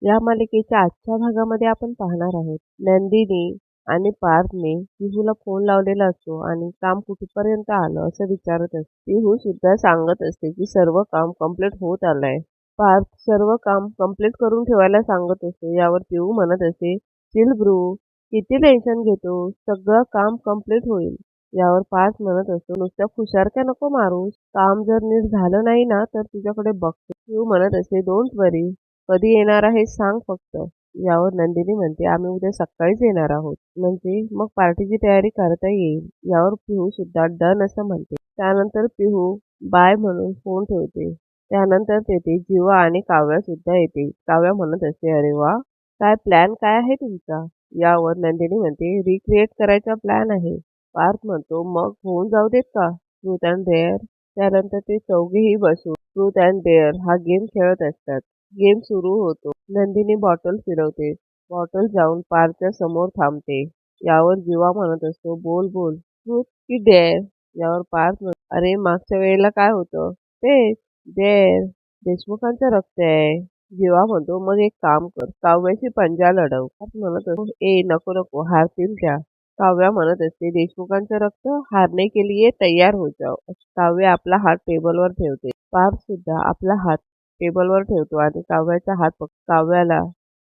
या मालिकेच्या आजच्या भागामध्ये आपण पाहणार आहोत नंदिनी आणि पार्थने पिहूला फोन लावलेला असतो आणि काम कुठेपर्यंत आलं असं विचारत असते. पिहू सुद्धा सांगत असते की सर्व काम कंप्लीट होत आलंय. पार्थ सर्व काम कंप्लीट करून ठेवायला सांगत असतो. यावर पिहू म्हणत असते, चिल ब्रू, किती टेन्शन घेतो, सगळं काम कंप्लीट होईल. यावर पार्थ म्हणत असतो, नुसत्या खुशारक्या नको मारूस, काम जर नीट झालं नाही ना तर तुझ्याकडे बघतो. पिहू म्हणत असते, डोंट वरी, कधी येणार आहे सांग फक्त. यावर नंदिनी म्हणते, आम्ही उद्या सकाळीच येणार आहोत, म्हणजे मग पार्टीची तयारी करता येईल. यावर पिहू सुद्धा डन असं म्हणते. त्यानंतर पिहू बाय म्हणून फोन ठेवते. त्यानंतर तेथे जीवा आणि काव्या सुद्धा येते. काव्या म्हणत असते, अरे वा, काय प्लॅन काय आहे तुमचा? यावर नंदिनी म्हणते, रिक्रिएट करायचा प्लॅन आहे. पार्थ म्हणतो, मग होऊन जाऊ देत का, ट्रूथ अँड डेअर. त्यानंतर ते चौघेही बसून ट्रूथ अँड डेअर हा गेम खेळत असतात. गेम सुरू होतो. नंदिनी बॉटल फिरवते. बॉटल जाऊन पारच्या समोर थांबते. यावर जीवा म्हणत असतो, बोल बोल, ट्रूथ की डेअर. यावर पार्थ म्हणतो, अरे मागच्या वेळेला काय होतं? तेच, डेअर. देशमुखांचं रक्त आहे. जीवा म्हणतो, मग एक काम कर, काव्याशी पंजा लढव. पार्थ म्हणत असतो, ए नको नको, हारतील त्या. काव्या म्हणत असते, देशमुखांचं रक्त, हारने के लिए तैयार हो जाओ. काव्य आपला हात टेबलवर ठेवते. पार्थ सुद्धा आपला हात टेबलवर ठेवतो आणि काव्याचा हात काव्याला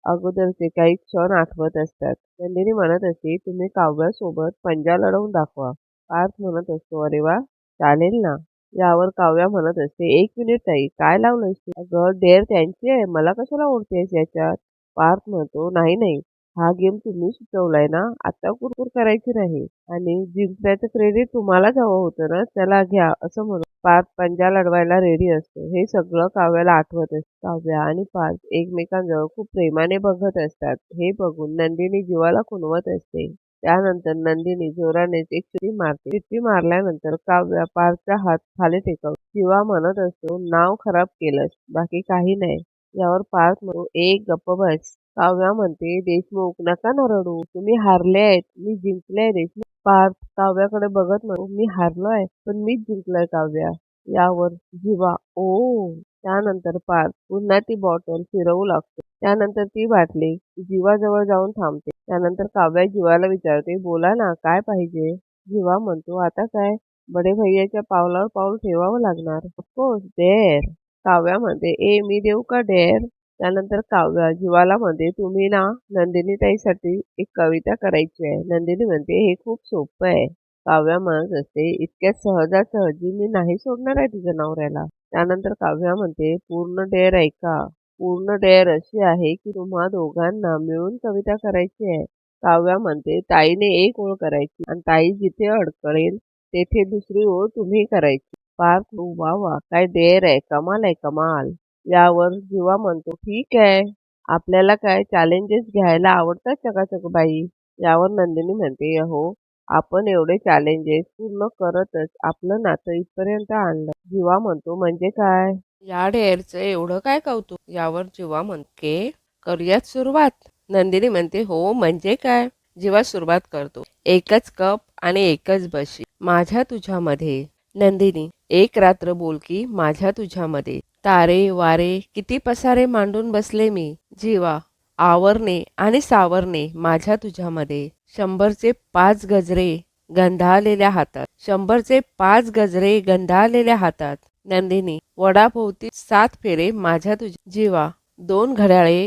अगोदरचे काही क्षण आठवत असतात. नंदिनी म्हणत असते, तुम्ही काव्यासोबत पंजा लढवून दाखवा. पार्थ म्हणत असतो, अरे वा, चालेल ना. यावर काव्या म्हणत असते, एक मिनिट ताई, काय लावलंयस तू? अगं डेअर त्यांची आहे, मला कशाला ओढतेस याच्यात? पार्थ म्हणतो, नाही नाही, हा गेम तुम्ही सुचवलाय ना, आता कुरकुर करायची नाही आणि जिंकण्याचं क्रेडिट तुम्हालाच हवं होतं ना, चला घ्या असं म्हणून पार्थ पंजा लढवायला रेडी असतो. हे सगळं काव्याला आठवत असतं. काव्या आणि पार्थ एकमेकांजवळ खूप प्रेमाने बघत असतात. हे बघून नंदिनी जीवाला खुणवत असते. त्यानंतर नंदिनी जोराने एक शिट्टी मारते. शिट्टी मारल्यानंतर काव्या पार्थचा हात खाली टेकवतो. जीवा म्हणत असतो, नाव खराब केलंस, बाकी काही नाही. यावर पार्थ म्हणतो, एक गप्प बस. काव्या म्हणते, देशमुख नका ना रडू, तुम्ही हारले आहेत, मी जिंकले. देशमुख. पार्थ काव्याकडे बघत म्हणतो, मी हारलोय पण मीच जिंकलोय काव्या. यावर जीवा, ओ. त्यानंतर पार्थ पुन्हा ती बॉटल फिरवू लागतो. त्यानंतर ती बाटली जीवाजवळ जाऊन थांबते. त्यानंतर काव्या जीवाला विचारते, बोला ना, काय पाहिजे? जीवा म्हणतो, आता काय, बडे भैयाच्या पावलावर पाऊल ठेवावं लागणार. Of course dare. काव्या म्हणते, ए मी देऊ का डेअर? त्यानंतर काव्या जीवाला म्हणते, तुम्ही ना नंदिनी ताईसाठी एक कविता करायची आहे. नंदिनी म्हणते, हे खूप सोपं आहे. काव्या म्हणत असते, इतक्या सहजासहजी मी नाही सोडणार आहे तुझ्या नवऱ्याला. त्यानंतर काव्या म्हणते, पूर्ण डेअर ऐका. पूर्ण डेअर अशी आहे की तुम्हा दोघांना मिळून कविता करायची आहे. काव्या म्हणते, ताईने एक ओळ करायची आणि ताई जिथे अडकळेल तेथे दुसरी ओळ तुम्ही करायची. पार्थ, वा वा, काय डेअर आहे, कमाल आहे कमाल. यावर जीवा म्हणतो, ठीक आहे, आपल्याला काय चॅलेंजेस घ्यायला आवडतात चकाचक बाई. यावर नंदिनी म्हणते, हो, आपण एवढे चॅलेंजेस पूर्ण करतच आपलं नातं इथपर्यंत आणलं. जीवा म्हणतो, म्हणजे काय? या डेअरचं एवढं काय कौतुक? यावर जीवा म्हणते, करूयात सुरुवात. नंदिनी म्हणते, हो म्हणजे काय? जीवा सुरुवात करतो, एकच कप आणि एकच बशी माझ्या तुझ्यामध्ये. नंदिनी, एक रात्र बोलकी माझ्या तुझ्यामध्ये, तारे वारे किती पसारे मांडून बसले मी. जीवा, आवरणे आणि सावरणे माझ्या तुझ्यामध्ये, 100चे 5 गजरे गंधाळलेल्या हातात, 100चे 5 गजरे गंधाळलेल्या हातात. नंदिनी, वडाभोवती 7 फेरे माझ्या तुझ्या. जीवा, 2 घड्याळे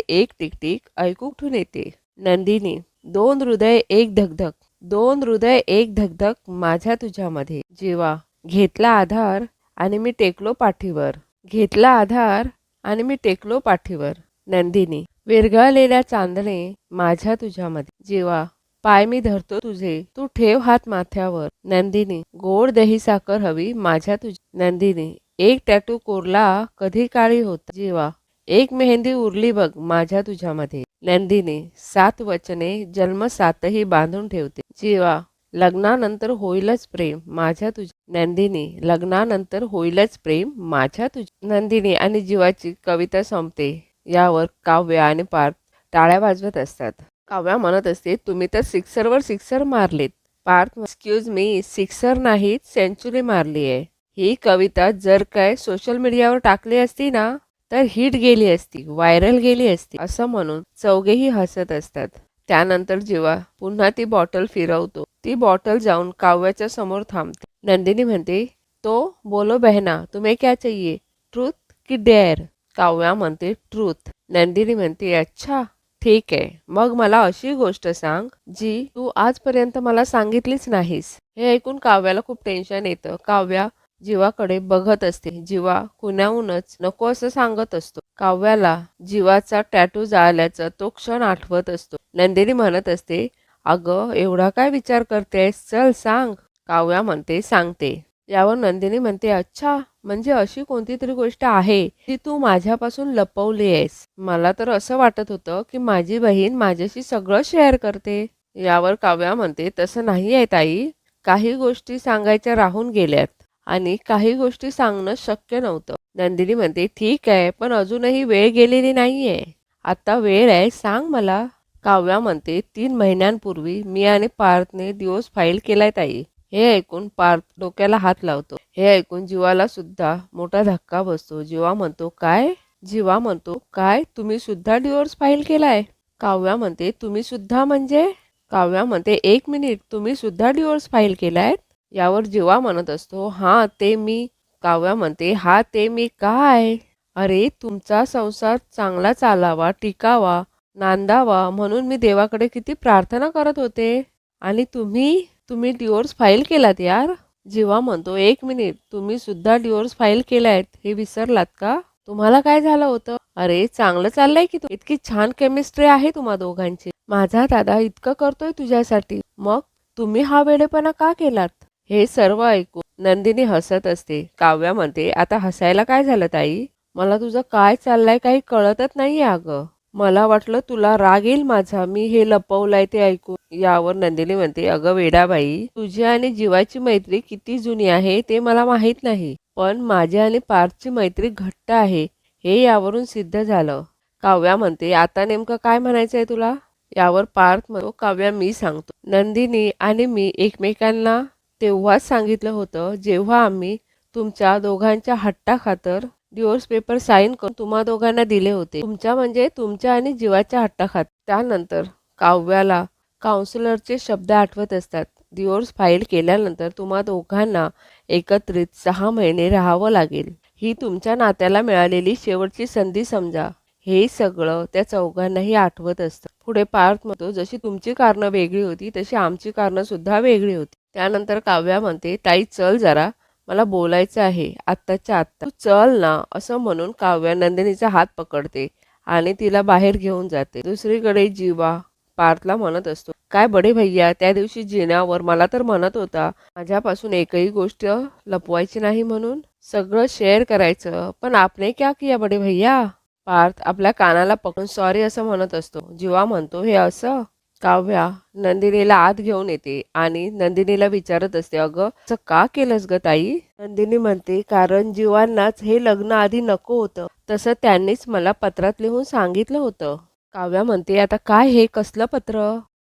एक टिकटिक ऐकू कुठून येते. नंदिनी, 2 हृदय एक धकधक, 2 हृदय एक धकधक माझ्या तुझ्यामध्ये. जीवा, घेतला आधार आणि मी टेकलो पाठीवर, घेतला आधार आणि मी टेकलो पाठीवर. नंदिनी, विरघळलेल्या चांदणे माझ्या तुझ्यामध्ये. जीवा, पाय मी धरतो तुझे, तू ठेव हात माथ्यावर. नंदिनी, गोड दही साखर हवी माझ्या तुझ्या. नंदिनी, एक टॅटू कोरला कधी काळी होता. जीवा, एक मेहंदी उरली बघ माझ्या तुझ्यामध्ये. नंदिनी, 7 वचने जन्म 7ही बांधून ठेवते. जीवा, लग्नानंतर होईलच प्रेम माझ्या तुझ्या. नंदिनी, लग्नानंतर होईलच प्रेम माझ्या तुझ्या. नंदिनी आणि जीवाची कविता संपते. यावर काव्य आणि पार्थ टाळ्या वाजवत असतात. काव्या म्हणत असते, तुम्ही तर सिक्सरवर सिक्सर मारलेत. पार्थ, एक्सक्यूज मी, सिक्सर नाहीत, सेंचुरी मारली आहे. ही कविता जर काय सोशल मीडियावर टाकली असती ना तर हिट गेली असती, व्हायरल गेली असती असं म्हणून चौघेही हसत असतात. त्यानंतर जेव्हा पुन्हा ती बॉटल फिरवतो, ती बॉटल जाऊन काव्याच्या समोर थांबते. नंदिनी म्हणते, तो बोलो बहना, तुम्हें क्या चाहिए, ट्रूथ की डेअर? काव्या म्हणते ट्रूथ. नंदिनी म्हणते, अच्छा ठीक आहे, मग मला अशी गोष्ट सांग जी तू आजपर्यंत मला सांगितलीच नाहीस. हे ऐकून काव्याला खूप टेन्शन येतं. काव्या जीवाकडे बघत असते. जीवा कुणाहूनच नको असं सांगत असतो. काव्याला जीवाचा टॅटू जाळल्याचा तो क्षण आठवत असतो. नंदिनी म्हणत असते, अगं एवढा काय विचार करतेस, चल सांग. काव्या म्हणते, सांगते. यावर नंदिनी म्हणते, अच्छा म्हणजे अशी कोणती तरी गोष्ट आहे जी तू माझ्यापासून लपवली आहेस. मला तर असं वाटत होतं की माझी बहीण माझ्याशी सगळं शेअर करते. यावर काव्या म्हणते, तसं नाही आहे ताई, काही गोष्टी सांगायच्या राहून गेल्यात आणि काही गोष्टी सांगणं शक्य नव्हतं. नंदिनी म्हणते, ठीक आहे, पण अजूनही वेळ गेलेली नाहीये. आता वेळ आहे, सांग मला. काव्या म्हणते, 3 महिन्यांपूर्वी मी आणि पार्थने डिवोर्स फाईल केलाय ताई. हे ऐकून पार्थ डोक्याला हात लावतो. हे ऐकून जीवाला सुद्धा मोठा धक्का बसतो. जीवा म्हणतो, काय? जीवा म्हणतो, काय तुम्ही सुद्धा डिवोर्स फाईल केलाय? काव्या म्हणते, तुम्ही सुद्धा म्हणजे? काव्या म्हणते, 1 मिनिट, तुम्ही सुद्धा डिवोर्स फाईल केलाय? यावर जीवा म्हणत असतो, हा ते मी. काव्या म्हणते, हा ते मी काय? अरे तुमचा संसार चांगला चालावा, टिकावा, नांदावा म्हणून मी देवाकडे किती प्रार्थना करत होते आणि तुम्ही तुम्ही डिवोर्स फाईल केलात यार. जीवा म्हणतो, 1 मिनिट, तुम्ही सुद्धा डिवोर्स फाईल केलायत हे विसरलात का? तुम्हाला काय झालं होतं? अरे चांगलं चाललंय की, इतकी छान केमिस्ट्री आहे तुम्हा दोघांची. माझा दादा इतकं करतोय तुझ्यासाठी, मग तुम्ही हा वेडेपणा का केलात? हे सर्व ऐकून नंदिनी हसत असते. काव्या म्हणते, आता हसायला काय झालं ताई? मला तुझं काय चाललंय काही कळतच नाहीये अगं. मला वाटलं तुला राग येईल माझा, मी हे लपवलंय ते ऐकून. यावर नंदिनी म्हणते, अगं वेडाबाई, तुझी आणि जीवाची मैत्री किती जुनी आहे ते मला माहीत नाही, पण माझी आणि पार्थची मैत्री घट्ट आहे हे यावरून सिद्ध झालं. काव्या म्हणते, आता नेमकं काय म्हणायचंय तुला? यावर पार्थ म्हणतो, काव्या मी सांगतो. नंदिनी आणि मी एकमेकांना तेव्हाच सांगितलं होतं जेव्हा आम्ही तुमच्या दोघांच्या हट्टाखातर डिवोर्स पेपर साईन करून तुम्हा दोघांना दिले होते. तुमच्या म्हणजे तुमच्या आणि जीवाच्या हट्टाखातर. त्यानंतर काव्याला काउन्सिलरचे शब्द आठवत असतात. डिवोर्स फाईल केल्यानंतर तुम्हा दोघांना एकत्रित 6 महिने राहावं लागेल. ही तुमच्या नात्याला मिळालेली शेवटची संधी समजा. हे सगळं त्या चौघांनाही आठवत असतं. पुढे पार्थ म्हणतो, जशी तुमची कारणं वेगळी होती तशी आमची कारणं सुद्धा वेगळी होती. त्यानंतर काव्या म्हणते, ताई चल जरा, मला बोलायचं आहे आत्ताच्या आत्ता. तू चल ना, असं म्हणून काव्या नंदिनीचा हात पकडते आणि तिला बाहेर घेऊन जाते. दुसरीकडे जीवा पार्थला म्हणत असतो, काय बडे भैया, त्या दिवशी जिन्यावर मला तर म्हणत होता माझ्यापासून एकही गोष्ट लपवायची नाही म्हणून, सगळं शेअर करायचं, पण आपने क्या किया बडे भैया? पार्थ आपल्या कानाला पकडून सॉरी असं म्हणत असतो. जीवा म्हणतो, हे असं? काव्या नंदिनीला आत घेऊन येते आणि नंदिनीला विचारत असते, अगं असं का केलंस ग ताई? नंदिनी म्हणते, कारण जीवांनाच हे लग्न आधी नको होतं, तसं त्यांनीच मला पत्रात लिहून सांगितलं होतं. काव्या म्हणते, आता काय हे कसलं पत्र?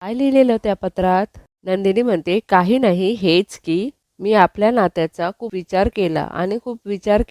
काय लिहिलेलं त्या पत्रात? नंदिनी म्हणते, काही नाही, हेच की मी आपल्या नात्याचा खूप विचार केला आणि खूप विचार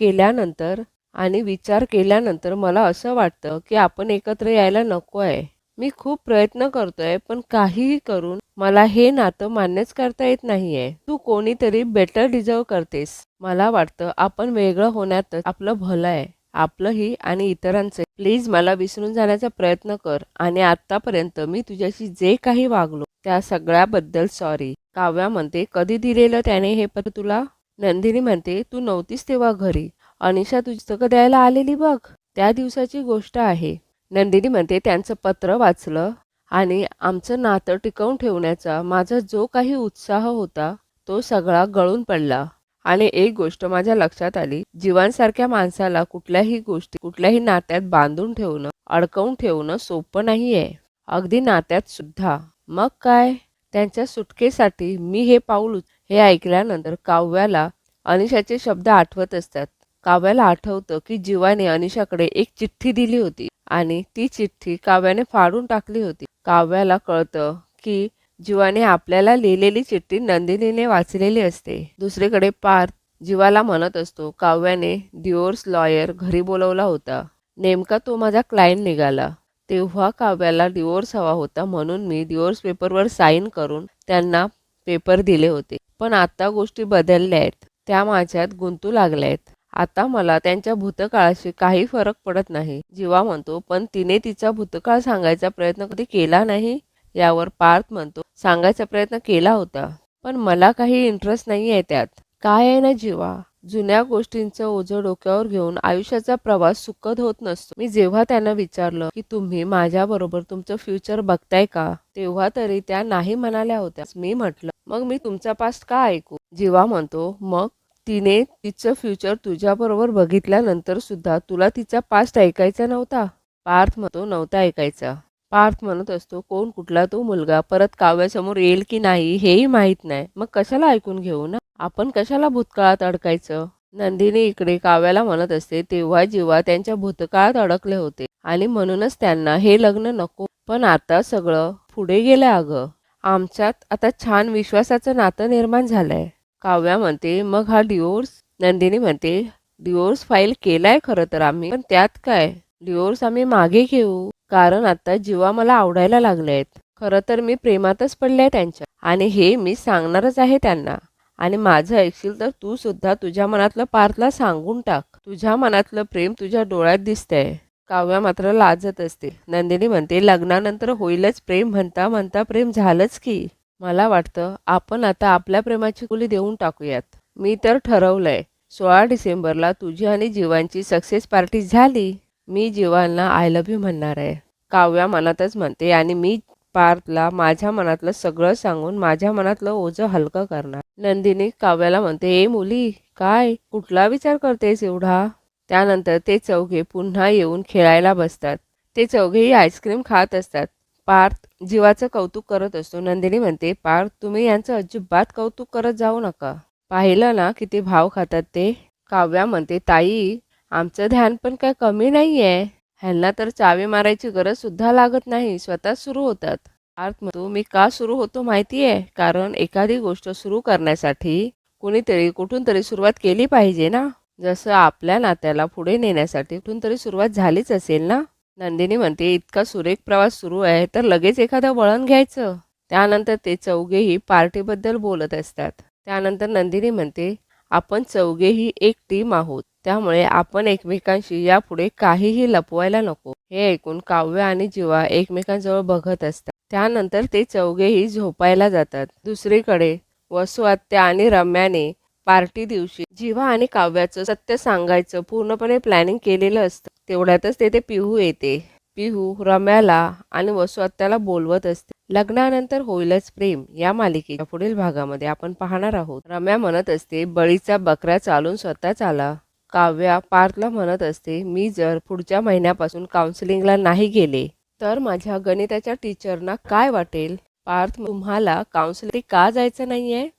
केल्यानंतर मला असं वाटतं की आपण एकत्र यायला नको आहे. मी खूप प्रयत्न करतोय, पण काहीही करून मला हे नातं मान्यच करता येत नाहीये. तू कोणीतरी बेटर डिझर्व करतेस. मला वाटतं आपण वेगळं होण्यातच आपलं भलं आहे, आपलंही आणि इतरांचं. प्लीज मला विसरून जाण्याचा प्रयत्न कर आणि आतापर्यंत मी तुझ्याशी जे काही वागलो त्या सगळ्याबद्दल सॉरी. काव्या म्हणते, कधी दिलेलं त्याने हे पत्र तुला? नंदिनी म्हणते, तू नव्हतीस तेव्हा घरी. अनिशा पुस्तकं द्यायला आलेली बघ, त्या दिवसाची गोष्ट आहे. नंदिनी म्हणते, त्यांचं पत्र वाचलं आणि आमचं नातं टिकवून ठेवण्याचा माझा जो काही उत्साह होता तो सगळा गळून पडला. आणि एक गोष्ट माझ्या लक्षात आली, जीवांसारख्या माणसाला कुठल्याही गोष्टी कुठल्याही नात्यात बांधून ठेवणं, अडकवून ठेवणं सोपं नाहीये, अगदी नात्यात सुद्धा. मग काय, त्यांच्या सुटकेसाठी मी हे पाऊल हे ऐकल्यानंतर काव्याला अनिशाचे शब्द आठवत असतात. काव्याला आठवतं की जीवाने अनिशाकडे एक चिठ्ठी दिली होती आणि ती चिठ्ठी काव्याने फाडून टाकली होती. काव्याला कळतं की जीवाने आपल्याला लिहिलेली चिठ्ठी नंदिनीने वाचलेली असते. दुसरीकडे पार्थ जीवाला म्हणत असतो, काव्याने डिवोर्स लॉयर घरी बोलवला होता. नेमका तो माझा क्लायंट निघाला. तेव्हा काव्याला डिवोर्स हवा होता म्हणून मी डिवोर्स पेपरवर साईन करून त्यांना पेपर दिले होते. पण आता गोष्टी बदलल्या आहेत. त्या माझ्यात गुंतू लागल्या आहेत. आता मला त्यांच्या भूतकाळाशी काही फरक पडत नाही. जीवा म्हणतो, पण तिने तिचा भूतकाळ सांगायचा प्रयत्न कधी केला नाही. यावर पार्थ म्हणतो, सांगायचा प्रयत्न केला होता. पण मला काही इंटरेस्ट नाही आहे त्यात. काय आहे ना जीवा, जुन्या गोष्टींचं ओझं डोक्यावर घेऊन आयुष्याचा प्रवास सुखद होत नसतो. मी जेव्हा त्यांना विचारलं की तुम्ही माझ्याबरोबर तुमचं फ्युचर बघताय का, तेव्हा तरी त्या नाही म्हणाल्या होत्या. मी म्हटलं, मग मी तुमचा पास्ट का ऐकू? जीवा म्हणतो, मग तिने तिचं फ्युचर तुझ्याबरोबर बघितल्यानंतर सुद्धा तुला तिचा पास्ट ऐकायचा नव्हता? पार्थ म्हणतो, नव्हता ऐकायचा. पार्थ म्हणत असतो, कोण कुठला तो मुलगा परत काव्यासमोर येईल की नाही हेही माहीत नाही. मग कशाला ऐकून घेऊ ना? आपण कशाला भूतकाळात अडकायचं? नंदिनी इकडे काव्याला म्हणत असते, तेव्हा जीवा त्यांच्या भूतकाळात अडकले होते आणि म्हणूनच त्यांना हे लग्न नको. पण आता सगळं पुढे गेलंय अगं. आमच्यात आता छान विश्वासाचं नातं निर्माण झालंय. काव्या म्हणते, मग हा डिवोर्स? नंदिनी म्हणते, डिवोर्स फाईल केलाय खरं तर आम्ही, पण त्यात काय? डिवोर्स आम्ही मागे घेऊ. कारण आता जीवा मला आवडायला लागले आहेत. खरं तर मी प्रेमातच पडले त्यांच्या आणि हे मी सांगणारच आहे त्यांना. आणि माझं ऐकशील तर तू सुद्धा तुझ्या मनातलं पार्थला सांगून टाक. तुझ्या मनातलं प्रेम तुझ्या डोळ्यात दिसतंय. काव्या मात्र लाजत असते. नंदिनी म्हणते, लग्नानंतर होईलच प्रेम म्हणता म्हणता प्रेम झालंच की. मला वाटतं आपण आता आपल्या प्रेमाची कुली देऊन टाकूयात. मी तर ठरवलंय, 16 डिसेंबरला तुझी आणि जीवांची सक्सेस पार्टी झाली. मी जीवांना आय लव्ह यू म्हणणार आहे. काव्या मनातच म्हणते आणि मी पार्थला माझ्या मनातलं सगळं सांगून माझ्या मनातलं ओझं हलकं करणार. नंदिनी काव्याला म्हणते, ए मुली, काय कुठला विचार करतेस एवढा? त्यानंतर ते चौघे पुन्हा येऊन खेळायला बसतात. ते चौघेही आईस्क्रीम खात असतात. पार्थ जीवाचं कौतुक करत असतो. नंदिनी म्हणते, पार्थ तुम्ही यांचं अजिबात कौतुक करत जाऊ नका. पाहिलं ना किती भाव खातात ते? काव्या म्हणते, ताई आमचं ध्यान पण काय कमी नाहीये. ह्यांना तर चावी मारायची गरज सुद्धा लागत नाही, स्वतः सुरू होतात. पार्थ म्हणतो, मी का सुरू होतो माहितीये? कारण एखादी गोष्ट सुरू करण्यासाठी कुणीतरी कुठून तरी सुरुवात केली पाहिजे ना. जसं आपल्या नात्याला पुढे नेण्यासाठी कुठून तरी सुरुवात झालीच असेल ना. नंदिनी म्हणते, इतका सुरेख प्रवास सुरू आहे तर लगेच एखादं वळण घ्यायचं. त्यानंतर ते चौघेही पार्टीबद्दल बोलत असतात. त्यानंतर नंदिनी म्हणते, आपण चौघेही एक टीम आहोत. त्यामुळे आपण एकमेकांशी यापुढे काहीही लपवायला नको. हे ऐकून काव्य आणि जीवा एकमेकांजवळ बघत असतात. त्यानंतर ते चौघेही झोपायला जातात. दुसरीकडे वसु आत्या आणि रम्याने पार्टी दिवशी जीवा आणि काव्याचं सत्य सांगायचं पूर्णपणे प्लॅनिंग केलेलं असतं. तेवढ्यातच तेथे पिहू येते. पिहू रम्याला आणि वसु आत्याला बोलवत असते. लग्नानंतर होईलच प्रेम या मालिकेच्या पुढील भागामध्ये आपण पाहणार आहोत. रम्या म्हणत असते, बळीचा बकरा चालून स्वतःच आला. काव्या पार्थला म्हणत असते, मी जर पुढच्या महिन्यापासून काउन्सिलिंगला नाही गेले तर माझ्या गणिताच्या टीचरना काय वाटेल? पार्थ, तुम्हाला काउन्सिलिंग का जायचं नाहीये?